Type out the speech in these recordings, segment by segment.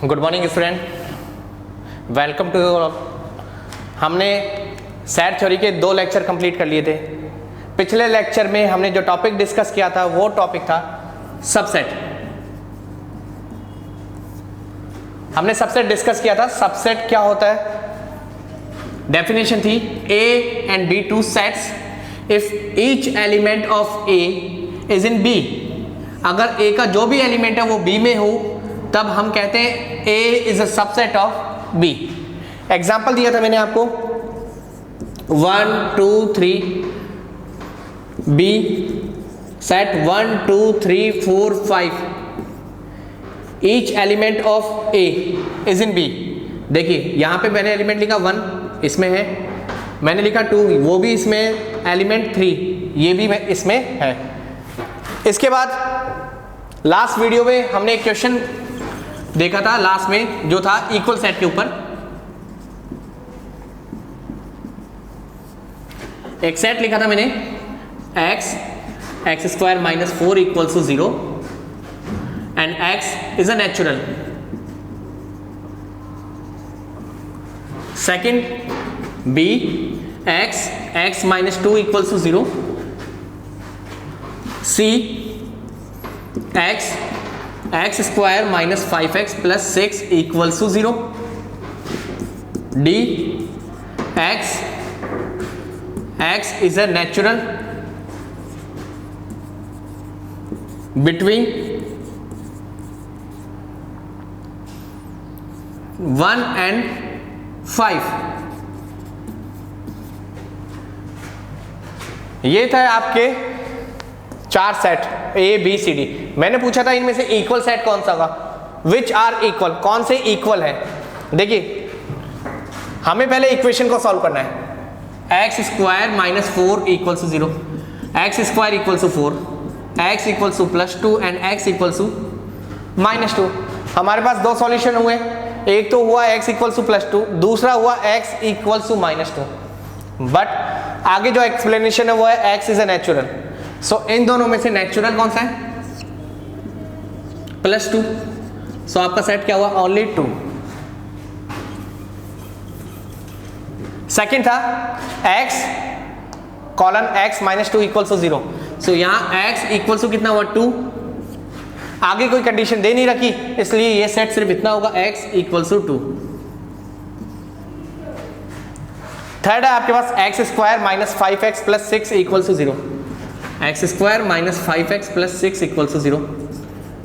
Good morning student, welcome to. हमने set theory के 2 lecture complete कर लिए थे। पिछले लेक्चर में हमने जो टॉपिक डिस्कस किया था वो टॉपिक था सबसेट। हमने सबसेट डिस्कस किया था। सबसेट क्या होता है, डेफिनेशन थी A and B two sets if each element of A is in B। अगर A का जो भी एलिमेंट है वो B में हो तब हम कहते हैं A is a subset of B। Example दिया था मैंने आपको 1 2 3 B set 1 2 3 4 5 each element of A is in B। देखिए यहां पे मैंने एलिमेंट लिखा 1 इसमें है, मैंने लिखा 2 वो भी इसमें, एलिमेंट 3 ये भी इसमें है। इसके बाद लास्ट वीडियो में हमने एक क्वेश्चन देखा था लास्ट में जो था इक्वल सेट के ऊपर। एक सेट लिखा था मैंने x square minus 4 equals to 0 and x is a natural. Second b x minus 2 equals to 0, c x square minus 5x plus 6 equals to 0, d x is a natural between 1 and 5। ये था आपके 4 set A B C D। मैंने पूछा था इनमें से equal set कौन सा होगा, विच आर इक्वल, कौन से इक्वल है। देखिए हमें पहले इक्वेशन को सॉल्व करना है। x square minus 4 equals to 0, x square equals to 4, x equals to plus 2 and x equals to minus 2। हमारे पास 2 सॉल्यूशन हुए, एक तो हुआ x इक्वल्स टू प्लस 2, दूसरा हुआ x equals to minus 2। But आगे जो एक्सप्लेनेशन है वो है x is a natural. So इन दोनों में से नेचुरल कौन सा है, प्लस 2। सो आपका सेट क्या हुआ, ओनली 2। सेकेंड था x colon x minus 2 equals to 0। So यहां x इक्वल्स टू कितना हुआ, 2। आगे कोई कंडीशन दे नहीं रखी इसलिए ये सेट सिर्फ इतना होगा, x इक्वल्स टू 2। थर्ड है आपके पास x square minus 5x plus 6 equals to 0, x square minus 5x plus 6 equals to 0,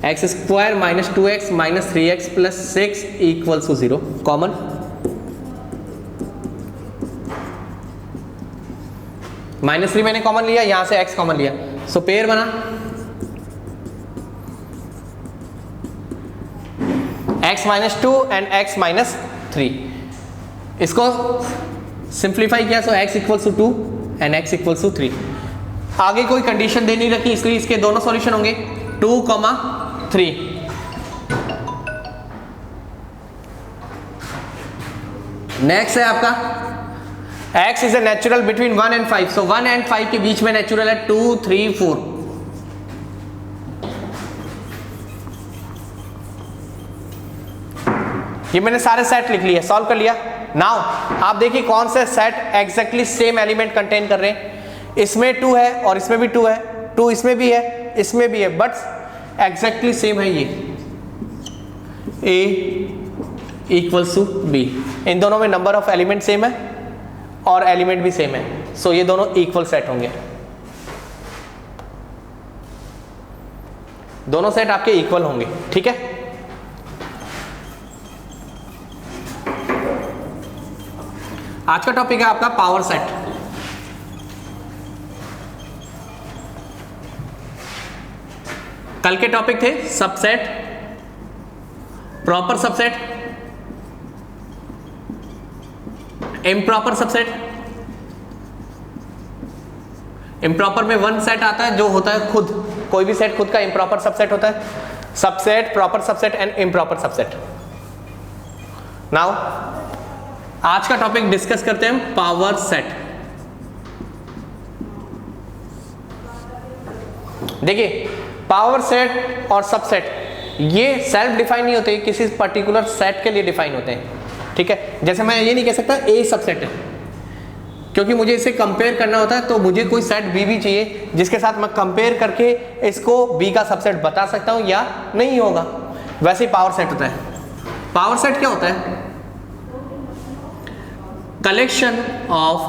x square minus 2x minus 3x plus 6 equals to 0। Common -3 मैंने कॉमन लिया, यहां से x कॉमन लिया, so pair बना x minus 2 and x minus 3। इसको simplify किया, so x equals to 2 and x equals to 3। आगे कोई कंडीशन दे नहीं रखी इसलिए इसके दोनों सॉल्यूशन होंगे 2, 3। नेक्स्ट है आपका x is a natural between 1 and 5। So 1 and 5 के बीच में नेचुरल है 2, 3, 4। ये मैंने सारे सेट लिख लिए, सॉल्व कर लिया। नाउ आप देखिए कौन से set exactly same element contain कर रहे हैं। इसमें 2 है और इसमें भी 2 है, 2 इसमें भी है, इसमें भी है, बट एग्जैक्टली सेम है। ये A इक्वल्स टू B, इन दोनों में नंबर ऑफ एलिमेंट सेम है और एलिमेंट भी सेम है। सो ये दोनों इक्वल सेट होंगे, दोनों सेट आपके इक्वल होंगे। ठीक है, आज का टॉपिक है आपका पावर सेट। कल के टॉपिक थे subset, proper subset, improper subset. Improper में 1 सेट आता है जो होता है खुद, कोई भी सेट खुद का इम्प्रॉपर सबसेट होता है। Subset, proper subset and improper subset. Now आज का टॉपिक डिस्कस करते हैं पावर सेट। देखिए पावर सेट और सबसेट ये सेल्फ डिफाइन नहीं होते, किसी पर्टिकुलर सेट के लिए डिफाइन होते हैं, ठीक है। जैसे मैं ये नहीं कह सकता ए सबसेट है, क्योंकि मुझे इसे कंपेयर करना होता है, तो मुझे कोई सेट बी भी चाहिए जिसके साथ मैं कंपेयर करके इसको बी का सबसेट बता सकता हूं या नहीं होगा। वैसे ही पावर सेट होता है। पावर सेट क्या होता है? Collection of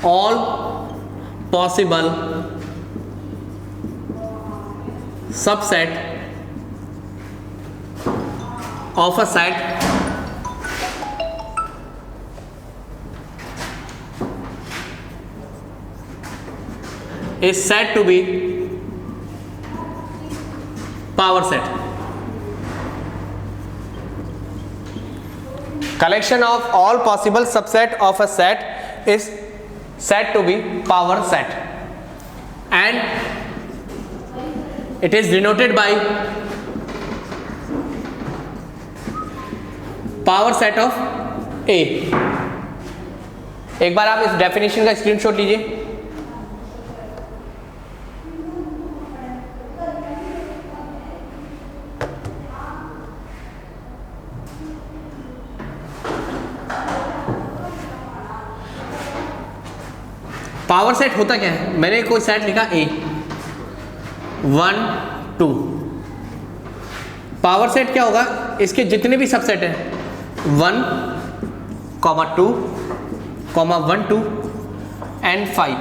all possible subset of a set is said to be power set. Collection of all possible subset of a set is said to be power set, and it is denoted by power set of A. एक बार आप इस definition का screenshot लीजिए। Power set होता क्या है? मैंने कोई सेट लिखा A 1 2। पावर सेट क्या होगा? इसके जितने भी सबसेट हैं 1, 2, 1 2 एंड 5,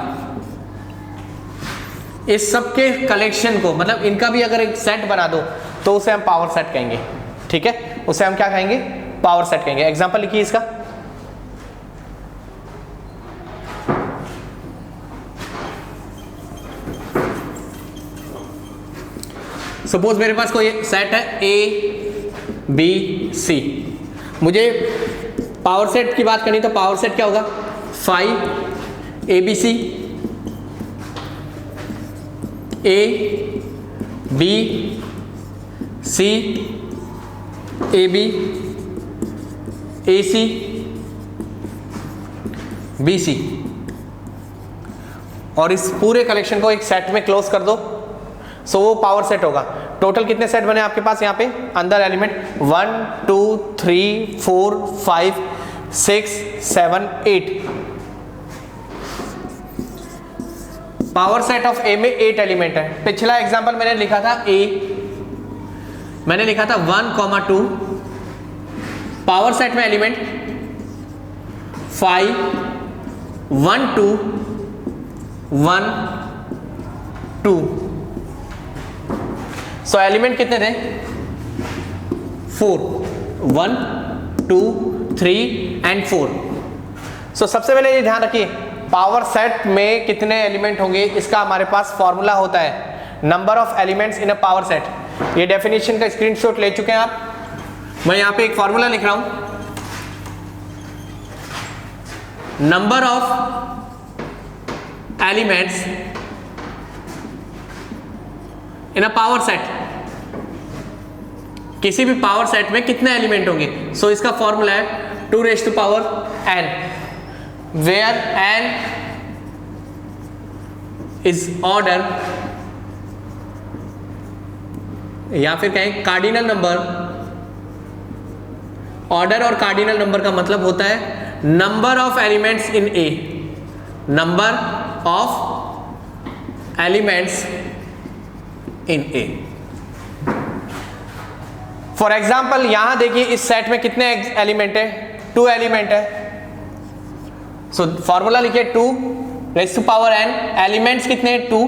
इस सब के कलेक्शन को, मतलब इनका भी अगर एक सेट बना दो तो उसे हम पावर सेट कहेंगे, ठीक है। उसे हम क्या कहेंगे? पावर सेट कहेंगे। एग्जांपल लिखिए इसका। सपोज मेरे पास कोई सेट है A B C। मुझे पावर सेट की बात करनी तो पावर सेट क्या होगा? 5 ABC A B C AB AC BC, और इस पूरे कलेक्शन को एक सेट में क्लोज कर दो, सो वो पावर सेट होगा। टोटल कितने सेट बने आपके पास यहाँ पे अंदर एलिमेंट? 1 2 3 4 5 6 7 8। पावर सेट ऑफ ए में 8 एलिमेंट है। पिछला एग्जांपल मैंने लिखा था ए, मैंने लिखा था 1, 2। पावर सेट में एलिमेंट 5 1 2 1 2। सो एलिमेंट कितने थे? 4, 1 2 3 एंड 4। सो सबसे पहले ये ध्यान रखिए, पावर सेट में कितने एलिमेंट होंगे इसका हमारे पास फॉर्मूला होता है, number of elements in a power set. ये डेफिनेशन का स्क्रीनशॉट ले चुके हैं आप। मैं यहां पे एक फॉर्मूला लिख रहा हूं, number of elements in a power set. किसी भी पावर सेट में कितने एलिमेंट होंगे? सो इसका फॉर्मूला है 2 raised to power n, where n is order, या फिर कहें कार्डिनल नंबर। ऑर्डर और कार्डिनल नंबर का मतलब होता है number of elements in A, number of elements in A. For example यहां देखिए इस सेट में कितने एलिमेंट है? 2 एलिमेंट है। सो फॉर्मूला लिखिए 2 raised to power n, elements कितने? 2।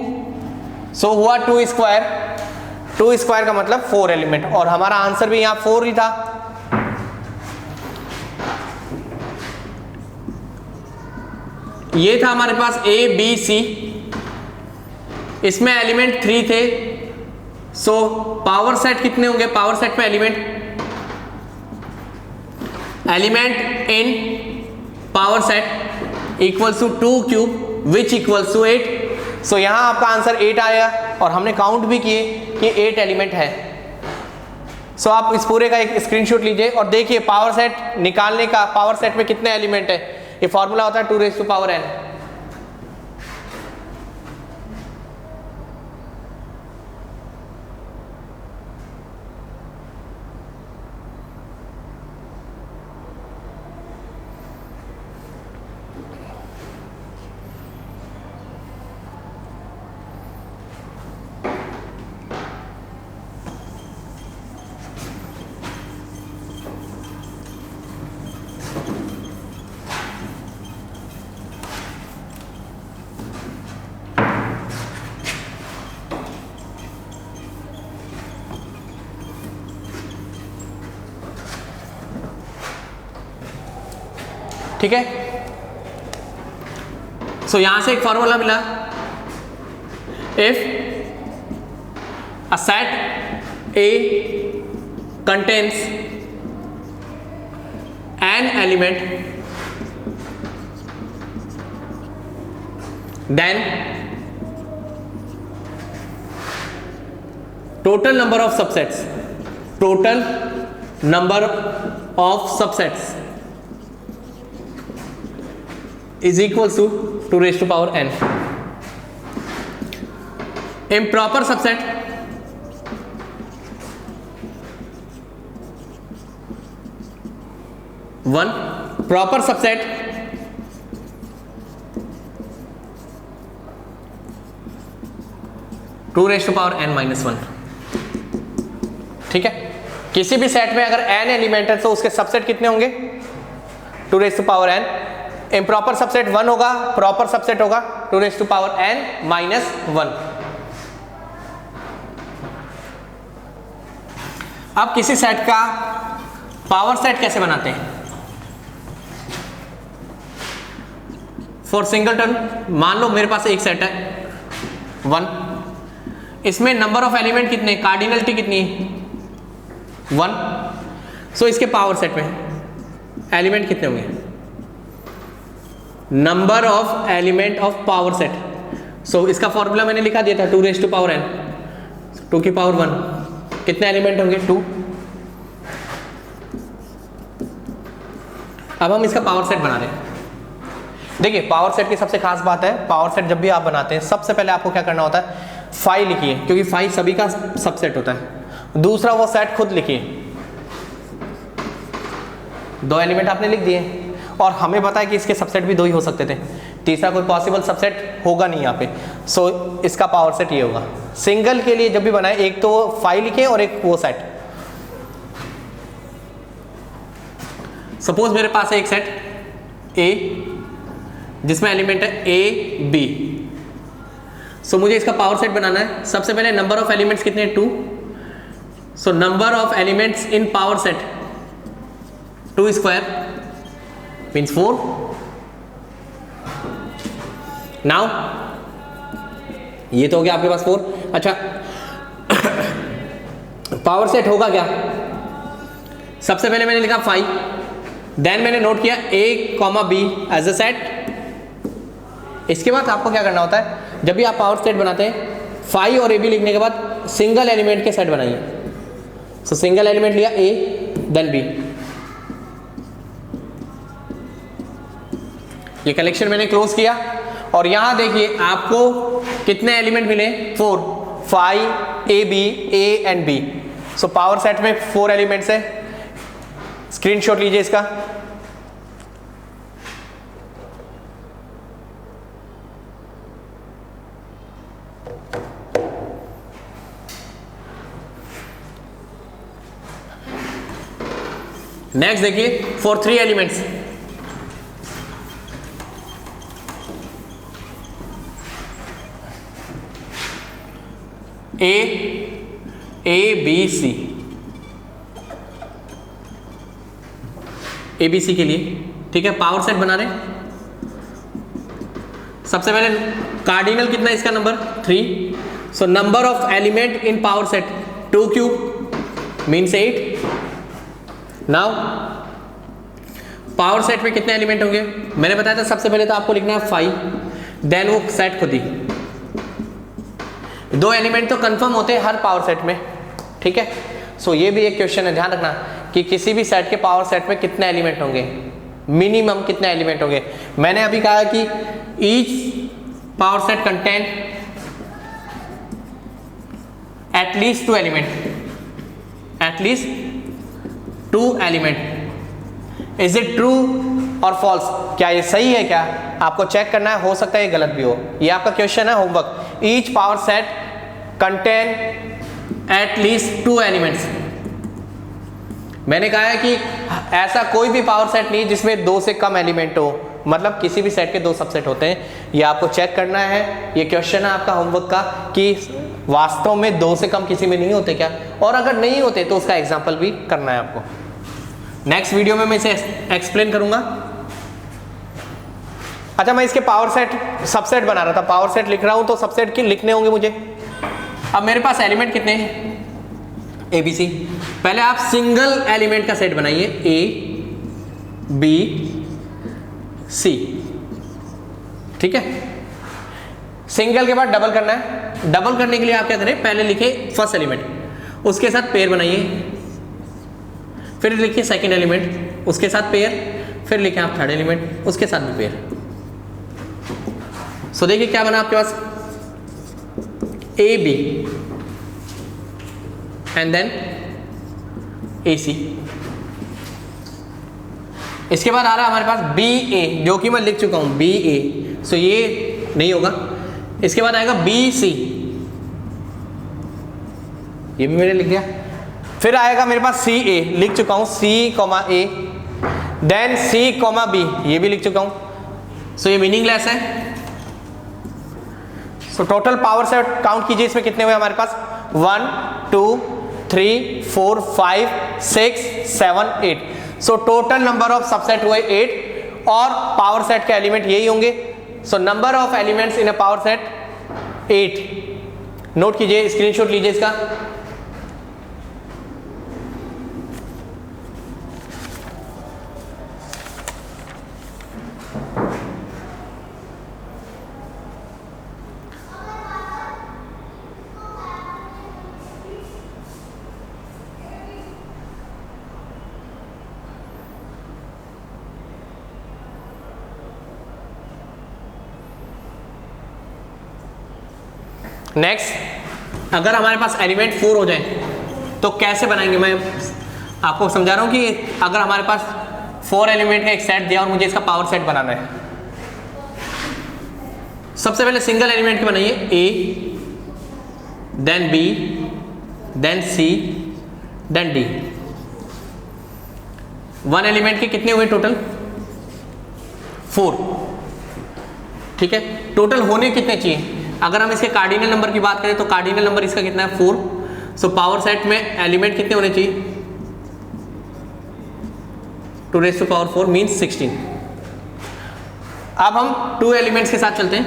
सो हुआ 2 स्क्वायर। 2 स्क्वायर का मतलब 4 एलिमेंट, और हमारा आंसर भी यहां 4 ही था। ये था हमारे पास A B C, इसमें एलिमेंट 3 थे। सो पावर सेट कितने होंगे? पावर सेट में element in power set equals to 2 cube which equals to 8। So यहां आपका आंसर 8 आया, और हमने काउंट भी किए कि 8 एलिमेंट है। सो आप इस पूरे का एक स्क्रीनशॉट लीजिए और देखिए पावर सेट निकालने का, पावर सेट में कितने एलिमेंट है। ये फॉर्मूला होता है 2 raised to power n। ठीक है। सो यहां से एक फॉर्मूला मिला, if a set A contains an element then total number of subsets is equals to 2 raised to power n. Improper subset one, proper subset 2 raised to power n minus 1. ठीक है, किसी भी सेट में अगर n element है तो उसके subset कितने होंगे? 2 raised to power n. Improper subset 1 होगा, प्रॉपर सबसेट होगा 2 raised to power n minus 1. अब किसी सेट का पावर सेट कैसे बनाते हैं? फॉर सिंगलटन मान लो मेरे पास एक सेट है 1, इसमें नंबर ऑफ एलिमेंट कितने, कार्डिनलिटी कितनी है 1. सो इसके पावर सेट में एलिमेंट कितने होंगे? Number of element of power set. So इसका फॉर्मूला मैंने लिखा दिया था 2 raised to power n, 2 की पावर 1. कितने एलिमेंट होंगे? 2. अब हम इसका पावर सेट बना रहे हैं. देखिए पावर सेट की सबसे खास बात है, पावर सेट जब भी आप बनाते हैं सबसे पहले आपको क्या करना होता है, फाइव लिखिए, क्योंकि फाइव सभी का सबसेट होता है. दूसरा वो सेट खुद लिखिए, 2 एलिमेंट आपने लिख दिए और हमें पता है कि इसके सबसेट भी 2 ही हो सकते थे, तीसरा कोई पॉसिबल सबसेट होगा नहीं यहाँ पे. सो इसका पावर सेट ये होगा. सिंगल के लिए जब भी बनाए एक तो फाइव लिखे और एक वो सेट. सपोज मेरे पास है एक सेट ए जिसमें एलिमेंट है ए बी. सो मुझे इसका पावर सेट बनाना है. सबसे पहले नंबर ऑफ एलिमेंट्स कितने हैं? 2. So number of elements in power set 2 square means 4. Now ये तो हो गया आपके पास 4. अच्छा पावर सेट होगा क्या? सबसे पहले मैंने लिखा 5, देन मैंने नोट किया a comma b as a set. इसके बाद आपको क्या करना होता है, जब भी आप पावर सेट बनाते हैं 5 और ए बी लिखने के बाद सिंगल एलिमेंट के सेट बनाइए. सो सिंगल एलिमेंट लिया ए देन बी. ये कलेक्शन मैंने क्लोज किया और यहां देखिए आपको कितने एलिमेंट मिले? 4, 5 A B A and B. So power set में 4 एलिमेंट्स है. स्क्रीनशॉट लीजिए इसका. नेक्स्ट देखिए for 3 elements A B C. A B C के लिए ठीक है पावर सेट बना रहे हैं. सबसे पहले कार्डिनल कितना है इसका? Number 3. So number of element in power set 2 cube means 8. Now power set में कितने एलिमेंट होंगे? मैंने बताया था सबसे पहले तो आपको लिखना है 5, देन वो सेट खुद ही. 2 एलिमेंट तो कंफर्म होते हैं हर पावर सेट में. ठीक है. सो ये भी एक क्वेश्चन है, ध्यान रखना कि किसी भी सेट के पावर सेट में कितने एलिमेंट होंगे, मिनिमम कितने एलिमेंट होंगे. मैंने अभी कहा कि each power set contain at least 2 element, at least 2 element. Is it true और फॉल्स? क्या ये सही है? क्या आपको चेक करना है, हो सकता है ये गलत भी हो. ये आपका क्वेश्चन है homework. Each power set contain at least 2 elements. मैंने कहा है कि ऐसा कोई भी पावर सेट नहीं जिसमें 2 से कम एलिमेंट हो. मतलब किसी भी सेट के 2 सबसेट होते हैं। ये आपको चेक करना है, ये क्वेश्चन है आपका होमवर्क का कि वास्तव में 2 से कम किसी में नहीं होते क्या, और अगर नहीं होते तो उसका एग्जाम्पल भी करना है आपको। नेक्स्ट वीडियो में मैं इसे एक्सप्लेन करूंगा। अच्छा, मैं इसके पावर सेट सबसेट बना रहा था, पावर सेट लिख रहा हूं तो सबसेट के लिखने होंगे मुझे। अब मेरे पास एलिमेंट कितने हैं, ABC। पहले आप सिंगल एलिमेंट का सेट बनाइए, A B C, ठीक है। सिंगल के बाद डबल करना है, डबल करने के लिए आप क्या करें, पहले लिखे फर्स्ट एलिमेंट, उसके साथ पेयर बनाइए, फिर लिखिए सेकंड एलिमेंट, उसके साथ पेयर, फिर लिखे आप थर्ड एलिमेंट, उसके साथ भी पेयर। सो देखिए क्या बना आपके पास, AB एंड देन AC। इसके बाद आ रहा है हमारे पास BA, जो कि मैं लिख चुका हूं BA, सो ये नहीं होगा। इसके बाद आएगा BC, ये भी मैंने लिख दिया। फिर आएगा मेरे पास CA, लिख चुका हूं C, A, then C, B, ये भी लिख चुका हूं। सो ये मीनिंगलेस है। So total power set count कीजिए, इसमें कितने हुए हमारे पास, 1 2 3 4 5 6 7 8। So total number of subset हुए 8, और पावर सेट के एलिमेंट यही होंगे। So number of elements in a power set 8। Note कीजिए, स्क्रीनशॉट लीजिए इसका। नेक्स्ट, अगर हमारे पास एलिमेंट 4 हो जाए तो कैसे बनाएंगे, मैं आपको समझा रहा हूं कि अगर हमारे पास 4 एलिमेंट का एक सेट दिया और मुझे इसका पावर सेट बनाना है। सबसे पहले सिंगल एलिमेंट के बनाइए, A then B then C then D। 1 element के कितने हुए टोटल, 4, ठीक है। टोटल होने कितने चाहिए, अगर हम इसके कार्डिनल नंबर की बात करें तो कार्डिनल नंबर इसका कितना है, 4। सो पावर सेट में एलिमेंट कितने होने चाहिए, 2⁴ मीन्स 16। अब हम 2 एलिमेंट्स के साथ चलते हैं।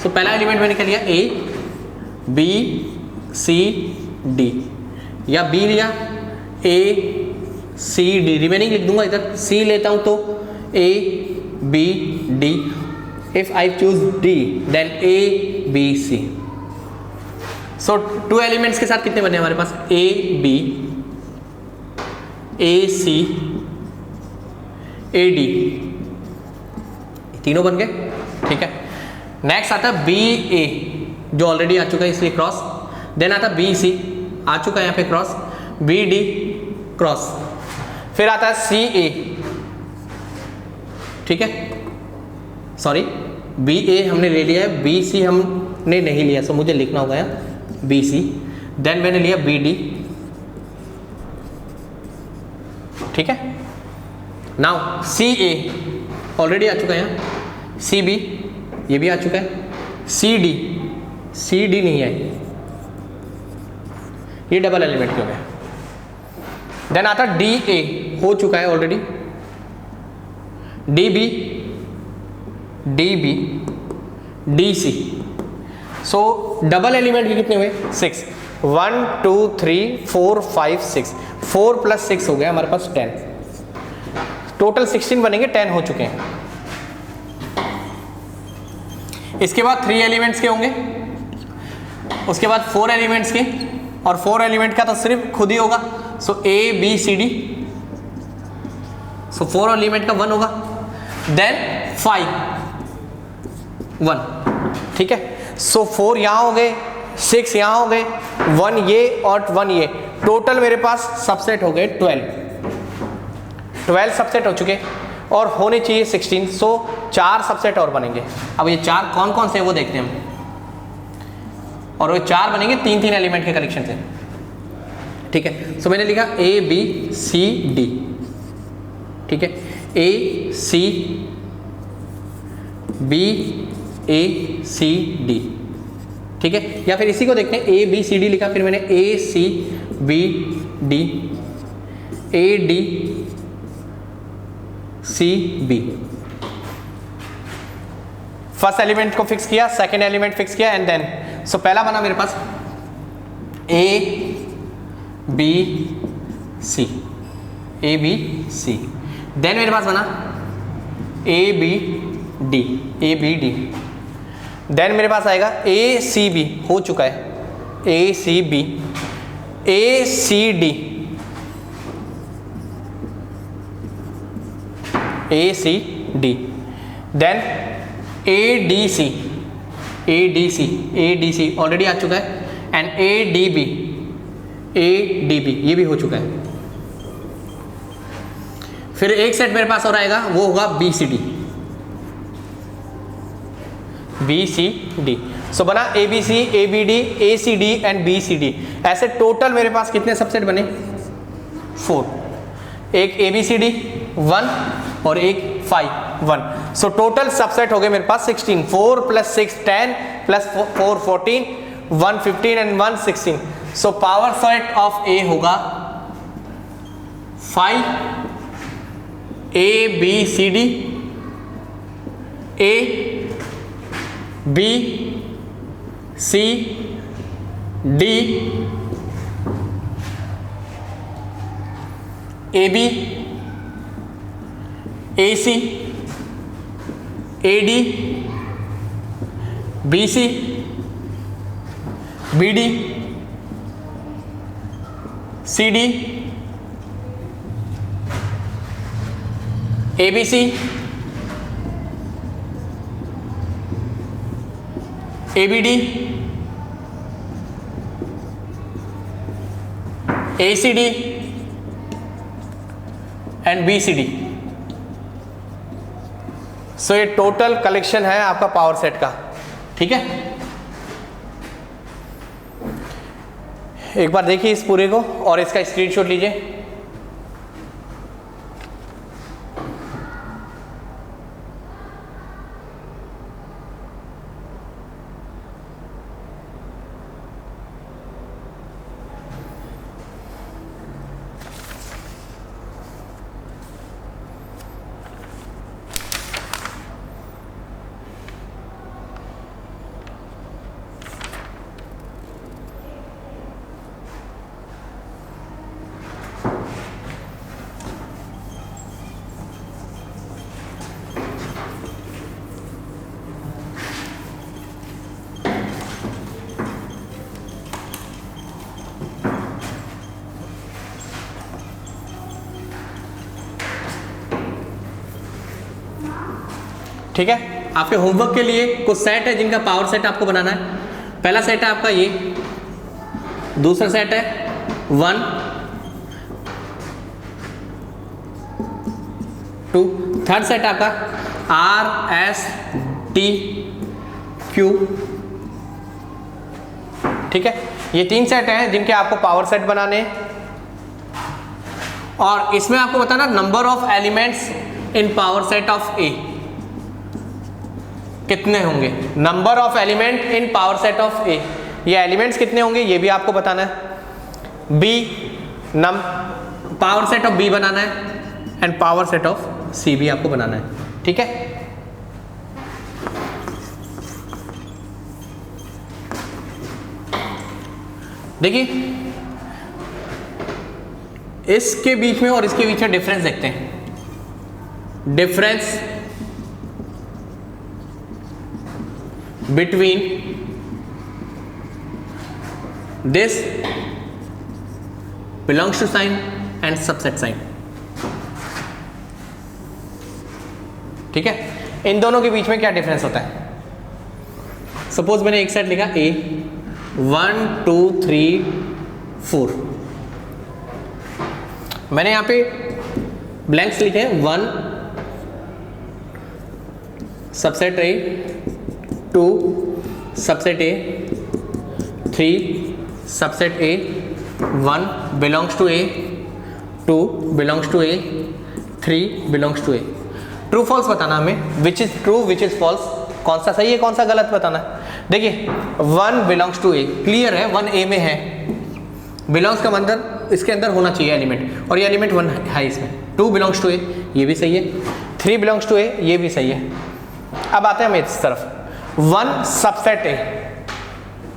सो पहला एलिमेंट मैंने क्या लिया, A B C D, या B लिया A C D, रिमेनिंग लिख दूंगा इधर, C लेता हूं तो A B D, if I choose D then A B C। so 2 elements के साथ कितने बने हमारे पास, A B A C A D, तीनों बन गए, ठीक है। नेक्स्ट आता है B A, जो ऑलरेडी आ चुका है इसलिए क्रॉस। देन आता है B C, आ चुका है यहाँ पे क्रॉस, B D क्रॉस। फिर आता है C A, ठीक है, सॉरी बी ए हमने ले लिया है, बी सी हमने नहीं लिया, सो मुझे लिखना होगा यहाँ बी सी। देन मैंने लिया बी डी, ठीक है। नाउ सी ए ऑलरेडी आ चुका है यहाँ, सी बी ये भी आ चुका है, सी डी नहीं है, ये डबल एलिमेंट क्यों है। देन आता डी ए, हो चुका है already, D B D C. So double element के कितने हुए, 6, 1 2 3 4 5 6, 4 + 6 हो गया हमारे पास 10, टोटल 16 बनेंगे, 10 हो चुके हैं। इसके बाद 3 एलिमेंट्स के होंगे, उसके बाद 4 एलिमेंट्स के, और 4 एलिमेंट का तो सिर्फ खुद ही होगा। So a B c d, so 4 element का 1 होगा। देन 5 1, ठीक है। सो 4 यहां हो गए, 6 यहां हो गए, 1 ये और 1 ये, टोटल मेरे पास सबसेट हो गए 12 सबसेट हो चुके, और होने चाहिए 16। सो 4 सबसेट और बनेंगे। अब ये 4 कौन कौन से हैं वो देखते हैं हम, और वो 4 बनेंगे 3 एलिमेंट के कलेक्शन से, ठीक है। सो मैंने लिखा A B C D, ठीक है, A C B A C D, ठीक है। या फिर इसी को देखते हैं, ए बी सी डी लिखा, फिर मैंने a c b d a D c b. First element को फिक्स किया, सेकेंड एलिमेंट फिक्स किया एंड देन सो पहला बना मेरे पास a B C, A B c. Then मेरे पास बना a b d, a b d. Then मेरे पास आएगा ए सी बी, हो चुका है, a c b, A C d, a C d. Then a D c, a D c, a D C already आ चुका है and A D B, A D B ये भी हो चुका है। फिर एक सेट मेरे पास और आएगा, वो होगा b c d, b c d. So बना a B C, A b d, a C d and b c d. ऐसे टोटल मेरे पास कितने सबसेट बने? 4। एक ए बी सी डी 1 और एक 5 1। सो टोटल सबसेट हो गए मेरे पास 16। 4 + 6 10 + 4 14, 1 15 and 1 16। So power set of A होगा 5 A B c d, a B c d, a B, A c, a D, b c, b D, c d, a B C, A b d, a C d and b c d. So ये total collection है आपका power set का, ठीक है। एक बार देखिए इस पूरे को और इसका स्क्रीनशॉट लीजिए। ठीक है, आपके होमवर्क के लिए कुछ सेट है जिनका पावर सेट आपको बनाना है। पहला सेट है आपका ये, दूसरा सेट है 1 2, थर्ड सेट आपका आर एस टी क्यू, ठीक है। ये 3 सेट हैं जिनके आपको पावर सेट बनाने हैं और इसमें आपको बताना number of elements in power set of A कितने होंगे। Number of element in power set of A, ये एलिमेंट्स कितने होंगे ये भी आपको बताना है। B power set of B बनाना है and power set of C भी आपको बनाना है, ठीक है। देखिए इसके बीच में और इसके बीच में डिफरेंस देखते हैं। Difference between this belongs to sign and subset sign, ठीक है। इन दोनों के बीच में क्या डिफरेंस होता है? सपोज मैंने एक सेट लिखा A 1 2 3 4, मैंने यहां पे ब्लैंक्स लिखे हैं 1 subset A, 2 subset A, 3 subset A, 1 belongs to A, 2 belongs to A, 3 belongs to A। True false बताना हमें, which is true which is false, कौन सा सही है कौन सा गलत बताना है। देखिए 1 बिलोंग्स टू ए, क्लियर है 1 ए में है, बिलोंग्स का मतलब इसके अंदर होना चाहिए एलिमेंट, और ये एलिमेंट 1 है इसमें। 2 बिलोंग्स टू ए, ये भी सही है। 3 बिलोंग्स टू ए, ये भी सही है। अब आते हैं हम इस तरफ, 1 सबसेट ए।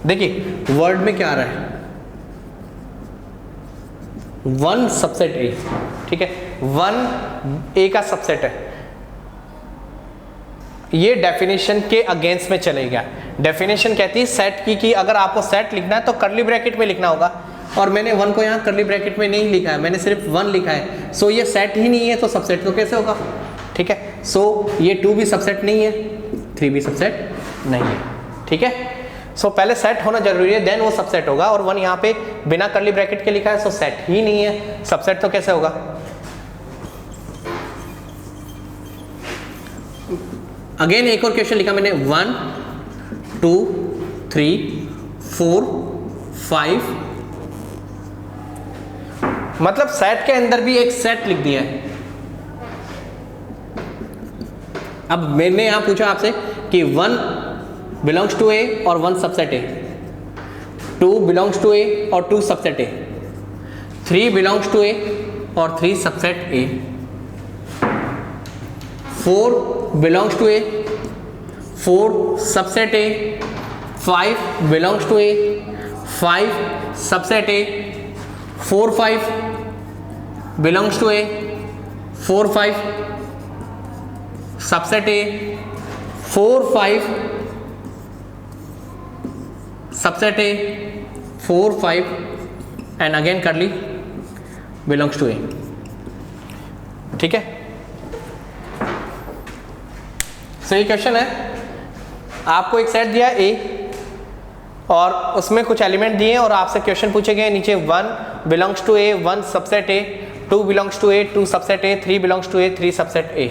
देखिए वर्ड में क्या आ रहा है, 1 सबसेट ए, ठीक है, 1 ए का सबसेट है। ये डेफिनेशन के अगेंस्ट में चलेगा। डेफिनेशन कहती है सेट की कि अगर आपको सेट लिखना है तो कर्ली ब्रैकेट में लिखना होगा, और मैंने 1 को यहाँ कर्ली ब्रैकेट में नहीं लिखा है, मैंने सिर्फ 1 लिखा है। सो ये सेट ही नहीं है तो सबसेट तो कैसे होगा, ठीक है। सो ये 2 भी सबसेट नहीं है, 3 भी सबसेट नहीं है, ठीक है। सो पहले सेट होना जरूरी है, देन वो सबसेट होगा, और 1 यहाँ पे बिना कर्ली ब्रैकेट के लिखा है, सो सेट ही नहीं है, सबसेट तो कैसे होगा। अगेन एक और क्वेश्चन लिखा मैंने, 1 2 3 4 5, मतलब सेट के अंदर भी एक सेट लिख दिया है। अब मैंने यहां पूछा आपसे कि 1 बिलोंग्स टू ए और 1 subset A, 2 belongs to A और 2 subset A, 3 belongs to A और 3 subset A, 4 belongs to A, 4 subset A, 5 belongs to A, 5 subset A, 4 5 belongs to A, 4 5 subset A, 4 5 subset A, 4 5 and again curly belongs to A, ठीक है। सो ये question है, आपको एक set दिया ए और उसमें कुछ एलिमेंट दिए और आपसे क्वेश्चन पूछे गए नीचे 1 belongs to A, 1 subset A, 2 belongs to A, 2 subset A, 3 belongs to A, 3 subset A,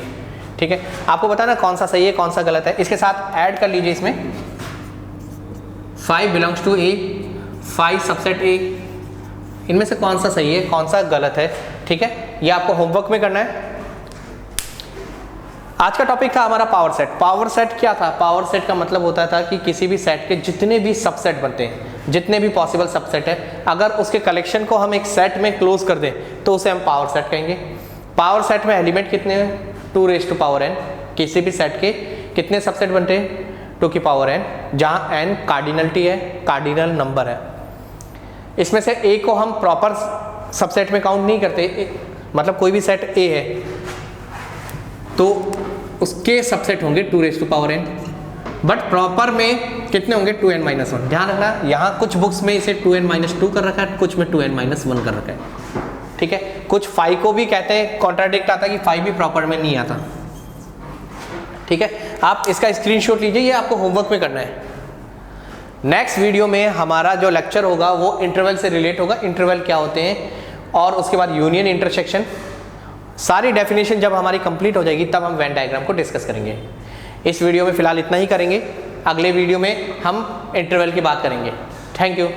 ठीक है। आपको बताना कौन सा सही है कौन सा गलत है। इसके साथ ऐड कर लीजिए इसमें 5 belongs to A, 5 subset A, इनमें से कौन सा सही है कौन सा गलत है, ठीक है। ये आपको होमवर्क में करना है। आज का टॉपिक था हमारा पावर सेट। पावर सेट क्या था, पावर सेट का मतलब होता था कि किसी भी सेट के जितने भी सबसेट बनते हैं, जितने भी पॉसिबल सबसेट है, अगर उसके कलेक्शन को हम एक सेट में क्लोज कर दें तो उसे हम पावर सेट कहेंगे। पावर सेट में एलिमेंट कितने हैं, 2 रेज़ टू पावर n। किसी भी सेट के कितने सबसेट बनते हैं, 2 की पावर n, जहाँ n कार्डिनलिटी है, कार्डिनल नंबर है। इसमें से a को हम प्रॉपर सबसेट में काउंट नहीं करते, मतलब कोई भी सेट a है तो उसके सबसेट होंगे 2 raise to power n, but proper में कितने होंगे 2n-1। ध्यान रखना, यहाँ कुछ बुक्स में इसे 2n-2 कर रखा है, कुछ में 2n-1 कर रखा है, ठीक है। कुछ 5 को भी कहते हैं, कॉन्ट्राडिक्ट आता है कि 5 भी प्रॉपर में नहीं आता, ठीक है। आप इसका स्क्रीनशॉट लीजिए, ये आपको होमवर्क में करना है। नेक्स्ट वीडियो में हमारा जो लेक्चर होगा वो इंटरवल से रिलेट होगा, इंटरवल क्या होते हैं, और उसके बाद यूनियन, इंटरसेक्शन, सारी डेफिनेशन जब हमारी कंप्लीट हो जाएगी तब हम वेन डायग्राम को डिस्कस करेंगे। इस वीडियो में फिलहाल इतना ही करेंगे, अगले वीडियो में हम इंटरवल की बात करेंगे। Thank you.